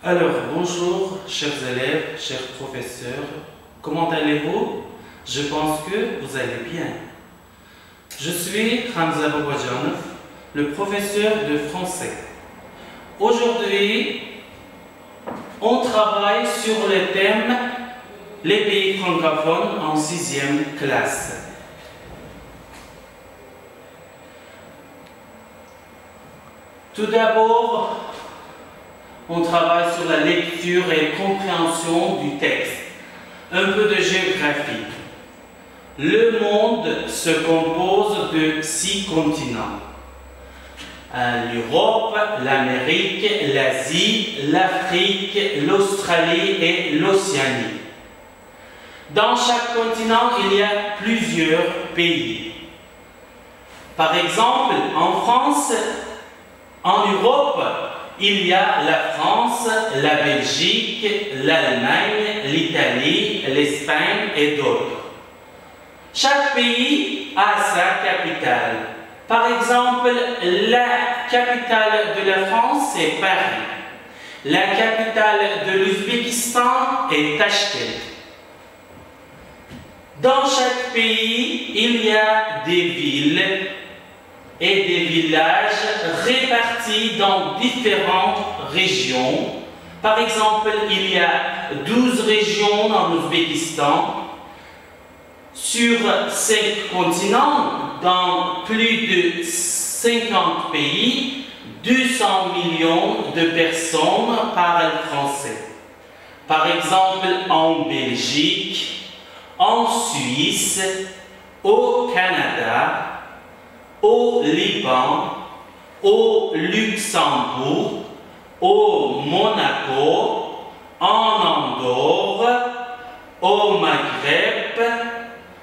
Alors, bonjour, chers élèves, chers professeurs, comment allez-vous? Je pense que vous allez bien. Je suis Hamza Bobojanov, le professeur de français. Aujourd'hui, on travaille sur le thème les pays francophones en 6e classe. Tout d'abord, on travaille sur la lecture et compréhension du texte. Un peu de géographie. Le monde se compose de 6 continents. L'Europe, l'Amérique, l'Asie, l'Afrique, l'Australie et l'Océanie. Dans chaque continent, il y a plusieurs pays. Par exemple, en France, en Europe, il y a la France, la Belgique, l'Allemagne, l'Italie, l'Espagne et d'autres. Chaque pays a sa capitale. Par exemple, la capitale de la France est Paris. La capitale de l'Ouzbékistan est Tachkent. Dans chaque pays, il y a des villes et des villages répartis dans différentes régions. Par exemple, il y a 12 régions dans l'Ouzbékistan. Sur 5 continents, dans plus de 50 pays, 200 millions de personnes parlent français. Par exemple, en Belgique, en Suisse, au Canada, au Liban, au Luxembourg, au Monaco, en Andorre, au Maghreb.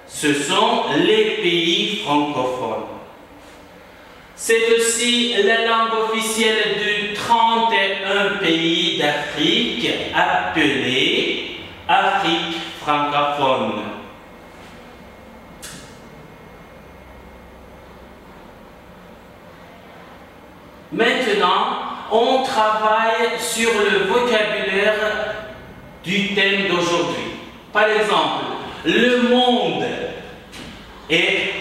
Ce sont les pays francophones. C'est aussi la langue officielle de 31 pays d'Afrique appelée Afrique francophone. Maintenant, on travaille sur le vocabulaire du thème d'aujourd'hui. Par exemple, le monde, et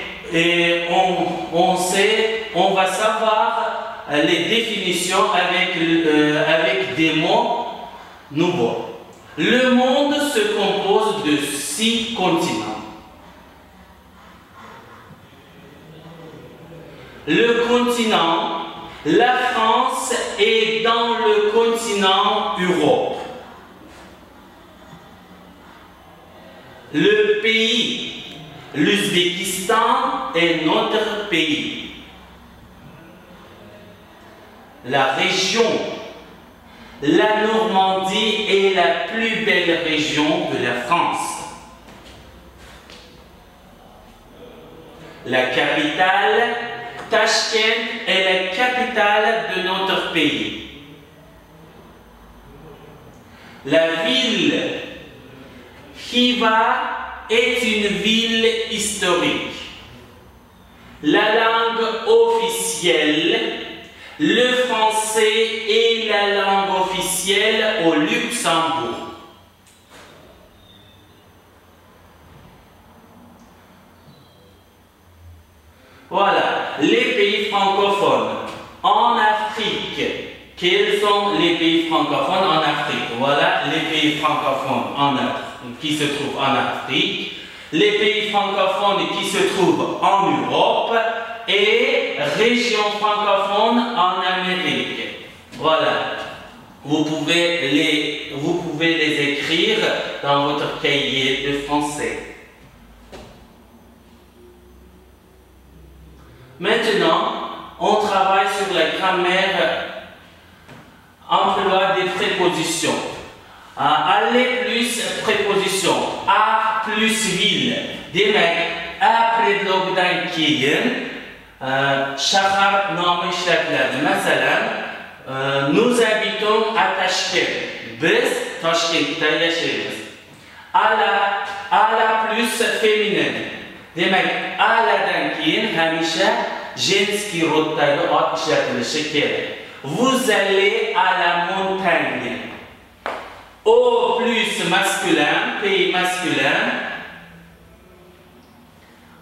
on va savoir les définitions avec des mots nouveaux. Le monde se compose de 6 continents. Le continent, la France est dans le continent Europe. Le pays, l'Ouzbékistan est notre pays. La région, la Normandie est la plus belle région de la France. La capitale, Tachkent, est la capitale de notre pays. La ville, Khiva, est une ville historique. La langue officielle, le français est la langue officielle au Luxembourg. Voilà, les pays francophones. En Afrique, quels sont les pays francophones en Afrique? Voilà les pays francophones qui se trouvent en Afrique, les pays francophones qui se trouvent en Europe et régions francophones en Amérique. Voilà, vous pouvez les écrire dans votre cahier de français. Maintenant, on travaille sur la grammaire emploi des prépositions. Aller plus préposition, à plus ville. Demek, après logdan keyin shahar nomi ishlatiladi. Masalan, nous habitons à Tashkent. Biz Toshkentda yashaymiz. Ala plus féminin. Demak, aladan keyin hamisha женский roddagi ot ishlatilishi kerak. Vous allez à la montagne. Au plus masculin, pays masculin.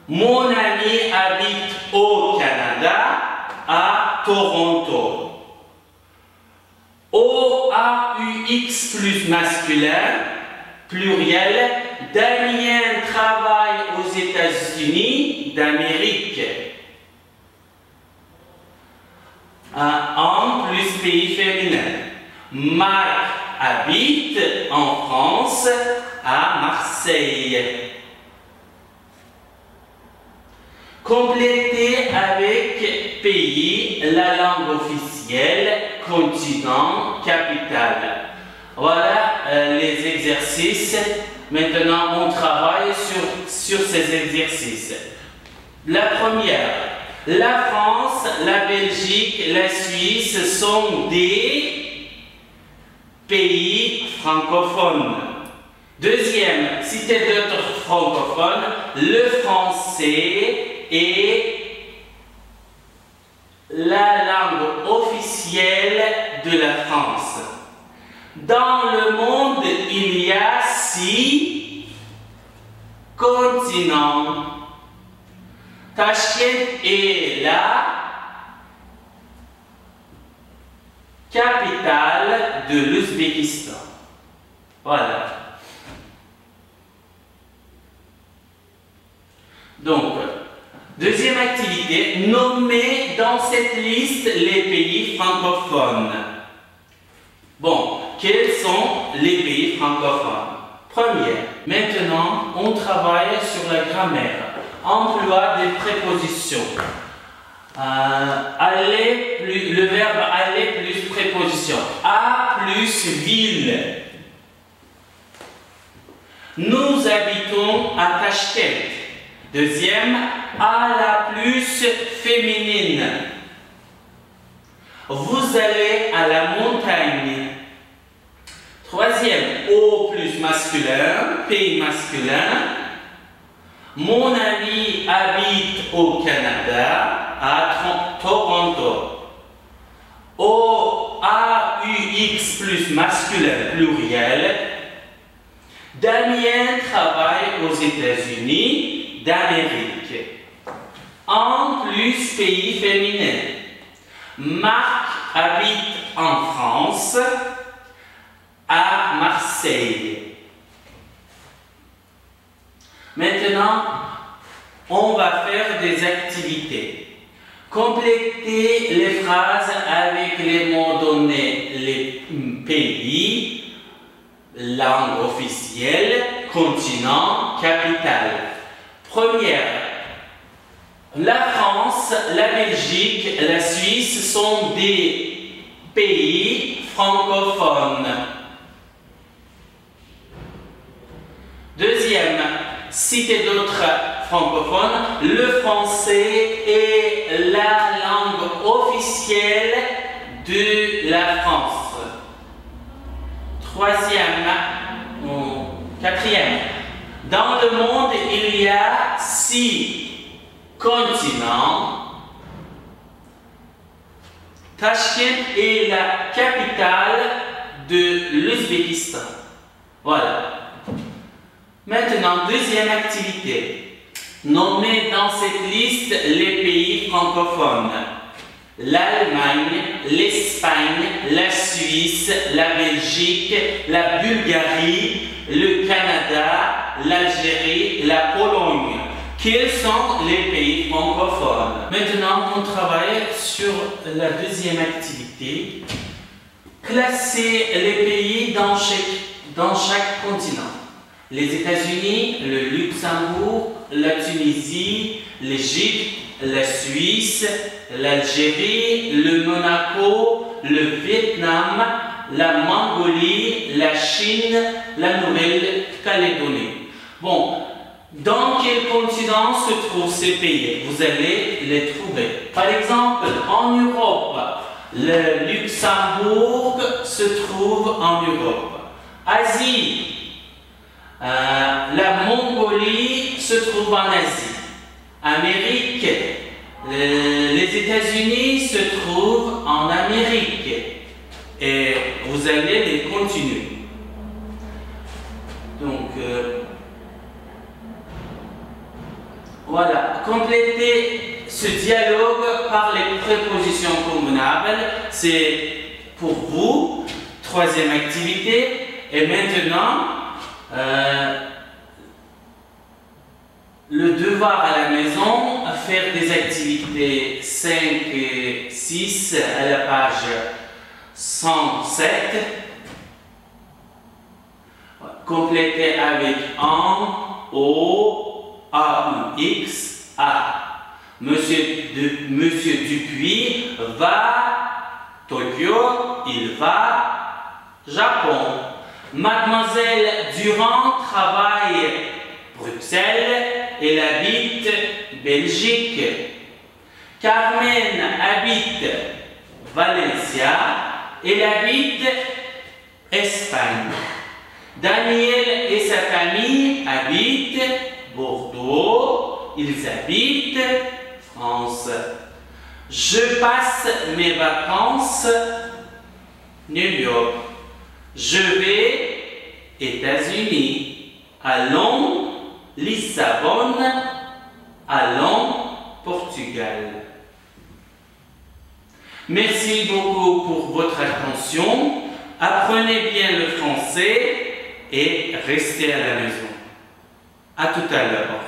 Mon ami habite au Canada, à Toronto. OAUX plus masculin, pluriel. Damien travaille aux États-Unis d'Amérique. En plus pays féminin. Marc habite en France, à Marseille. Complétez avec pays la langue officielle, continent, capitale. Voilà les exercices. Maintenant, on travaille sur ces exercices. La première, la France, la Belgique, la Suisse sont des pays francophones. Deuxième, citer d'autres francophones, le français est la langue officielle de la France. Dans le monde, il y a 6 continents. Tachkent est la capitale de l'Ouzbékistan. Voilà. Donc, deuxième activité, nommer dans cette liste les pays francophones. Bon, quels sont les pays francophones? Premier, maintenant, on travaille sur la grammaire. Emploi des prépositions. Le verbe aller plus préposition. À plus ville. Nous habitons à Tachkent. Deuxième, à la plus féminine. Vous allez à la montagne. Troisième, au plus masculin, pays masculin. Mon ami habite au Canada, à Toronto. Au AUX plus masculin pluriel. Damien travaille aux États-Unis d'Amérique. En plus, pays féminin. Marc habite en France, à Marseille. Maintenant, on va faire des activités. Complétez les phrases avec les mots donnés, les pays, langue officielle, continent, capitale. Première, la France, la Belgique, la Suisse sont des pays francophones. Deuxième, citer d'autres francophones. Le français est la langue officielle de la France. Quatrième, dans le monde, il y a 6 continents. Tachkent est la capitale de l'Ouzbékistan. Voilà. Maintenant, deuxième activité. Nommez dans cette liste les pays francophones. L'Allemagne, l'Espagne, la Suisse, la Belgique, la Bulgarie, le Canada, l'Algérie, la Pologne. Quels sont les pays francophones? Maintenant, on travaille sur la deuxième activité. Classer les pays dans chaque continent. Les États-Unis, le Luxembourg, la Tunisie, l'Égypte, la Suisse, l'Algérie, le Monaco, le Vietnam, la Mongolie, la Chine, la Nouvelle-Calédonie. Bon, dans quel continent se trouvent ces pays? Vous allez les trouver. Par exemple, en Europe, le Luxembourg se trouve en Europe. Asie, la Mongolie se trouve en Asie. Amérique, les États-Unis se trouvent en Amérique. Amérique. Et vous allez les continuer. Donc, voilà. Complétez ce dialogue par les prépositions convenables. C'est pour vous. Troisième activité. Et maintenant, le devoir à la maison, faire des activités 5 et 6 à la page 107. Complétez avec en, O, A ou X, A. Monsieur Dupuis va Tokyo, il va Japon. Mademoiselle Durand travaille Bruxelles, elle habite Belgique. Carmen habite Valencia, elle habite Espagne. Daniel et sa famille habitent Bordeaux, ils habitent France. Je passe mes vacances New York. Je vais États-Unis. Allons Lisbonne. Allons Portugal. Merci beaucoup pour votre attention. Apprenez bien le français et restez à la maison. À tout à l'heure.